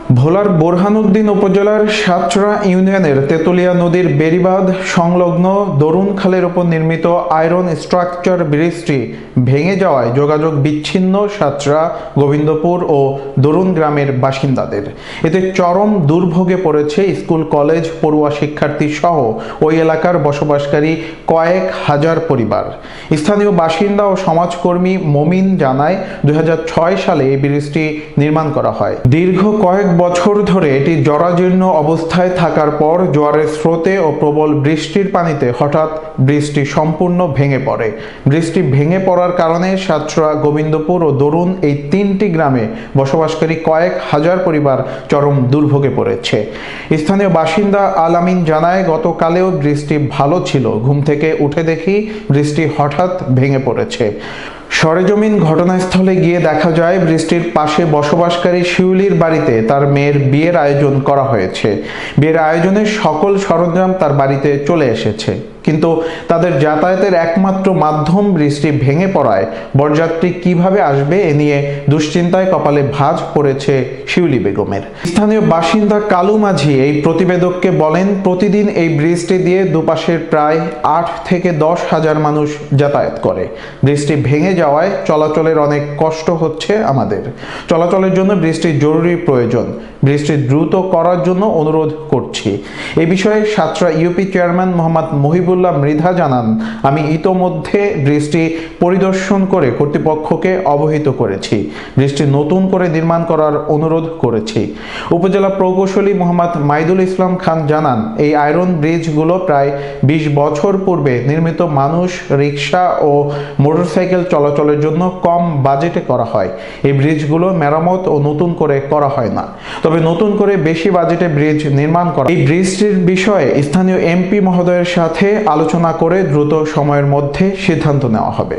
ভোলার বোরহানউদ্দিন উপজেলার সাতরা ইউনিয়নের তেতুলিয়া নদীর বেড়িবাঁধ সংলগ্ন দরুন খালের উপর নির্মিত আয়রন স্ট্রাকচার ব্রিজটি ভেঙে যাওয়ায় যোগাযোগ বিচ্ছিন্ন সাতরা, গোবিন্দপুর ও দরুন গ্রামের বাসিন্দাদের। এতে চরম দুর্ভোগে পড়েছে স্কুল, কলেজ, পড়ুয়া শিক্ষার্থী সহ ওই এলাকার বসবাসকারী কয়েক হাজার পরিবার। স্থানীয় বাসিন্দা ও সমাজকর্মী মমিন জানায়, 2006 সালে এই ব্রিজটি নির্মাণ করা হয়। দীর্ঘ কয়েক বছর ধরে এটি জরাজীর্ণ অবস্থায় থাকার পর জোয়ারের স্রোতে ও প্রবল বৃষ্টির পানিতে হঠাৎ ব্রিজটি সম্পূর্ণ ভেঙে পড়ে। ব্রিজটি ভেঙে পড়ার কারণে সাতরা, গোবিন্দপুর ও দরুন এই তিনটি গ্রামে বসবাসকারী কয়েক হাজার পরিবার চরম দুর্ভোগে পড়েছে। স্থানীয় বাসিন্দা আলামিন জানায়, গতকালেও ব্রিজটি ভালো ছিল, ঘুম থেকে উঠে দেখি ব্রিজটি হঠাৎ ভেঙে পড়েছে। সরেজমিন ঘটনাস্থলে গিয়ে দেখা যায়, ব্রিজটির পাশে বসবাসকারী শিউলির বাড়িতে তার মেয়ের বিয়ের আয়োজন করা হয়েছে। বিয়ের আয়োজনের সকল সরঞ্জাম তার বাড়িতে চলে এসেছে, কিন্তু তাদের যাতায়াতের একমাত্র মাধ্যম ব্রিজটি ভেঙে পড়ায় বরযাত্রী কিভাবে আসবে এ নিয়ে দুশ্চিন্তায় কপালে ভাঁজ পড়েছে শিউলি বেগমের। স্থানীয় বাসিন্দা কালু মাঝি এই প্রতিবেদককে বলেন, প্রতিদিন এই ব্রিজটি দিয়ে দুপাশের প্রায় 8 থেকে 10 হাজার মানুষ যাতায়াত করে। ব্রিজটি ভেঙে যাওয়ায় চলাচলের অনেক কষ্ট হচ্ছে আমাদের। চলাচলের জন্য ব্রিজটির জরুরি প্রয়োজন। ব্রিজটি দ্রুত করার জন্য অনুরোধ করছি। এ বিষয়ে সাতরা ইউপি চেয়ারম্যান মোহাম্মদ মহিবুল্লাহ মৃধা জানান, আমি ইতোমধ্যে ব্রিজটি পরিদর্শন করে কর্তৃপক্ষকে অবহিত করেছি। ব্রিজটি নতুন করে নির্মাণ করার অনুরোধ করেছি। উপজেলা প্রকৌশলী মোহাম্মদ মাইদুল ইসলাম খান জানান, এই আয়রন ব্রিজগুলো প্রায় 20 বছর পূর্বে নির্মিত। মানুষ, রিক্সা ও মোটরসাইকেল চলাচলের জন্য কম বাজেটে করা হয়। এই ব্রিজগুলো মেরামত ও নতুন করে করা হয় না, তবে নতুন করে বেশি বাজেটে ব্রিজ নির্মাণ করা। এই ব্রিজটির বিষয়ে স্থানীয় এমপি মহোদয়ের সাথে আলোচনা করে দ্রুত সময়ের মধ্যে সিদ্ধান্ত নেওয়া হবে।